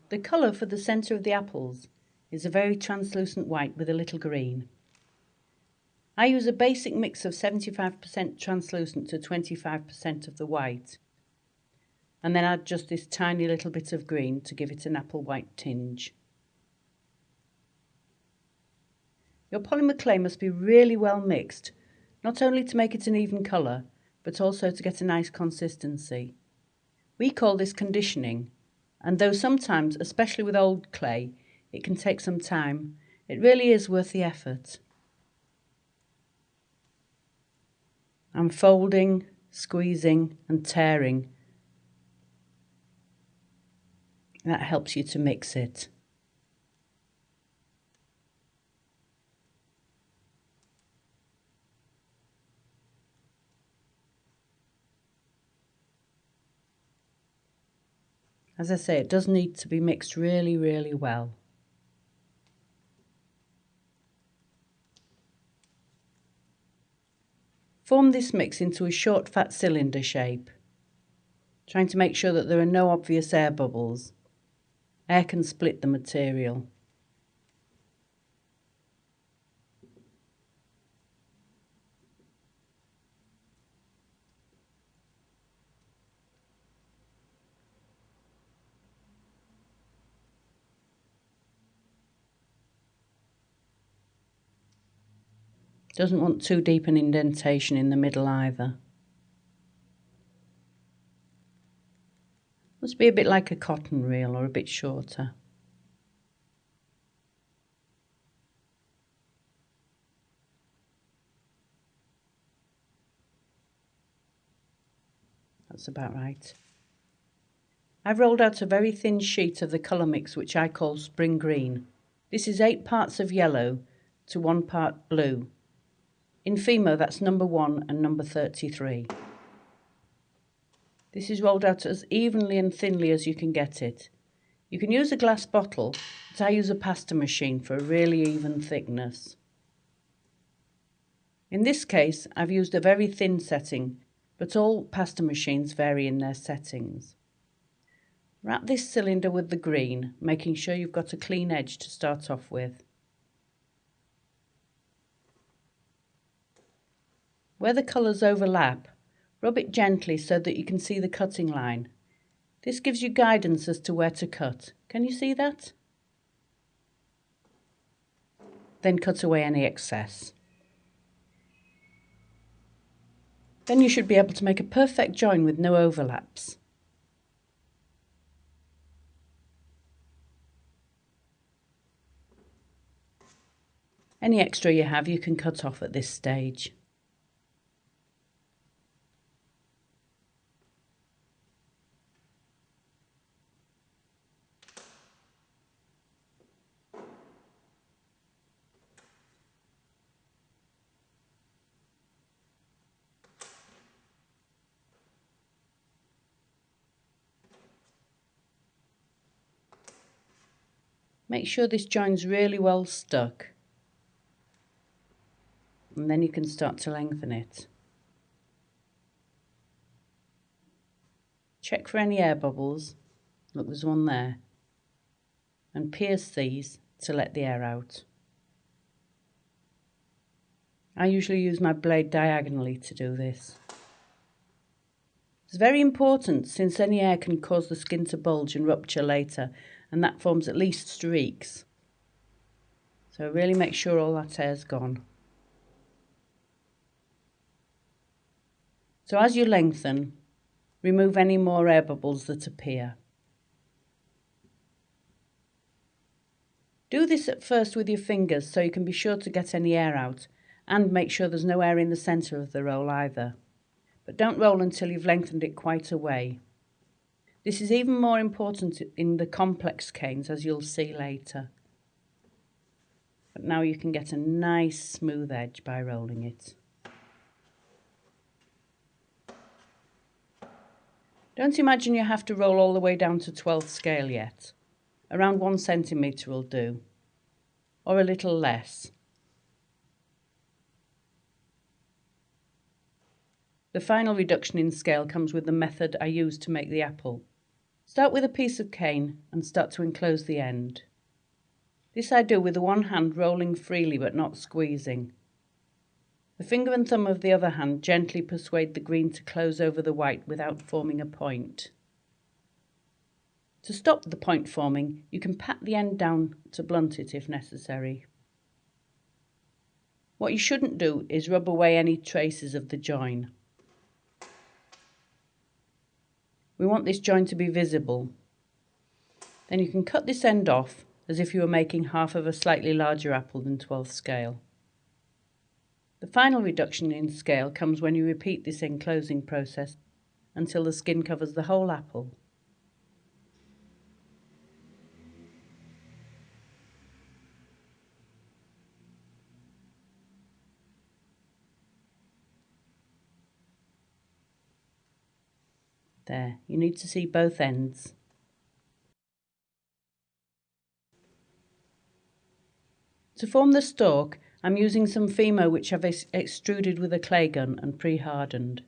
The colour for the centre of the apples is a very translucent white with a little green. I use a basic mix of 75% translucent to 25% of the white, and then add just this tiny little bit of green to give it an apple white tinge. Your polymer clay must be really well mixed, not only to make it an even colour, but also to get a nice consistency. We call this conditioning, and though sometimes, especially with old clay, it can take some time, it really is worth the effort. I'm folding, squeezing and tearing. That helps you to mix it. As I say, it does need to be mixed really, really well. Form this mix into a short fat cylinder shape, trying to make sure that there are no obvious air bubbles. Air can split the material. Doesn't want too deep an indentation in the middle either. Must be a bit like a cotton reel or a bit shorter. That's about right. I've rolled out a very thin sheet of the colour mix which I call spring green. This is 8 parts of yellow to 1 part blue. In Fimo, that's number 1 and number 33. This is rolled out as evenly and thinly as you can get it. You can use a glass bottle, but I use a pasta machine for a really even thickness. In this case, I've used a very thin setting, but all pasta machines vary in their settings. Wrap this cylinder with the green, making sure you've got a clean edge to start off with. Where the colours overlap, rub it gently so that you can see the cutting line. This gives you guidance as to where to cut. Can you see that? Then cut away any excess. Then you should be able to make a perfect join with no overlaps. Any extra you have, you can cut off at this stage. Make sure this join's really well stuck, and then you can start to lengthen it. Check for any air bubbles. Look, there's one there. And pierce these to let the air out. I usually use my blade diagonally to do this. It's very important since any air can cause the skin to bulge and rupture later, and that forms at least streaks. So really make sure all that air's gone. So as you lengthen, remove any more air bubbles that appear. Do this at first with your fingers so you can be sure to get any air out, and make sure there's no air in the centre of the roll either. But don't roll until you've lengthened it quite a way. This is even more important in the complex canes, as you'll see later. But now you can get a nice smooth edge by rolling it. Don't imagine you have to roll all the way down to 12th scale yet. Around 1 centimetre will do, or a little less. The final reduction in scale comes with the method I use to make the apple. Start with a piece of cane and start to enclose the end. This I do with the one hand rolling freely but not squeezing. The finger and thumb of the other hand gently persuade the green to close over the white without forming a point. To stop the point forming, you can pat the end down to blunt it if necessary. What you shouldn't do is rub away any traces of the join. We want this join to be visible. Then you can cut this end off as if you were making half of a slightly larger apple than 12th scale. The final reduction in scale comes when you repeat this enclosing process until the skin covers the whole apple. There, you need to see both ends. To form the stalk, I'm using some Fimo which I've extruded with a clay gun and pre-hardened.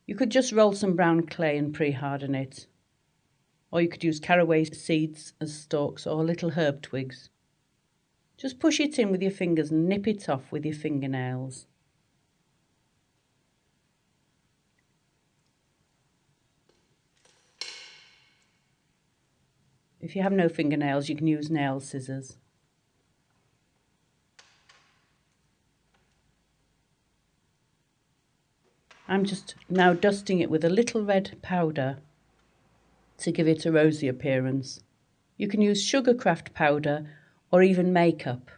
You could just roll some brown clay and pre-harden it, or you could use caraway seeds as stalks or little herb twigs. Just push it in with your fingers and nip it off with your fingernails. If you have no fingernails, you can use nail scissors. I'm just now dusting it with a little red powder to give it a rosy appearance. You can use sugarcraft powder or even makeup.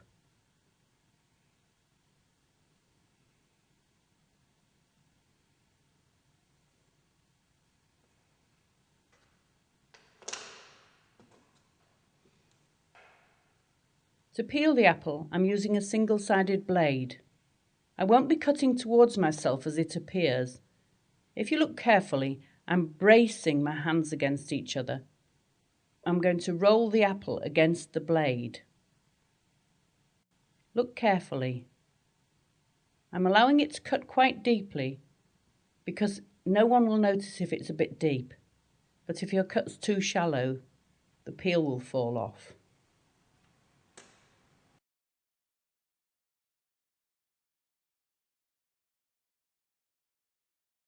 To peel the apple, I'm using a single-sided blade. I won't be cutting towards myself as it appears. If you look carefully, I'm bracing my hands against each other. I'm going to roll the apple against the blade. Look carefully. I'm allowing it to cut quite deeply because no one will notice if it's a bit deep. But if your cut's too shallow, the peel will fall off.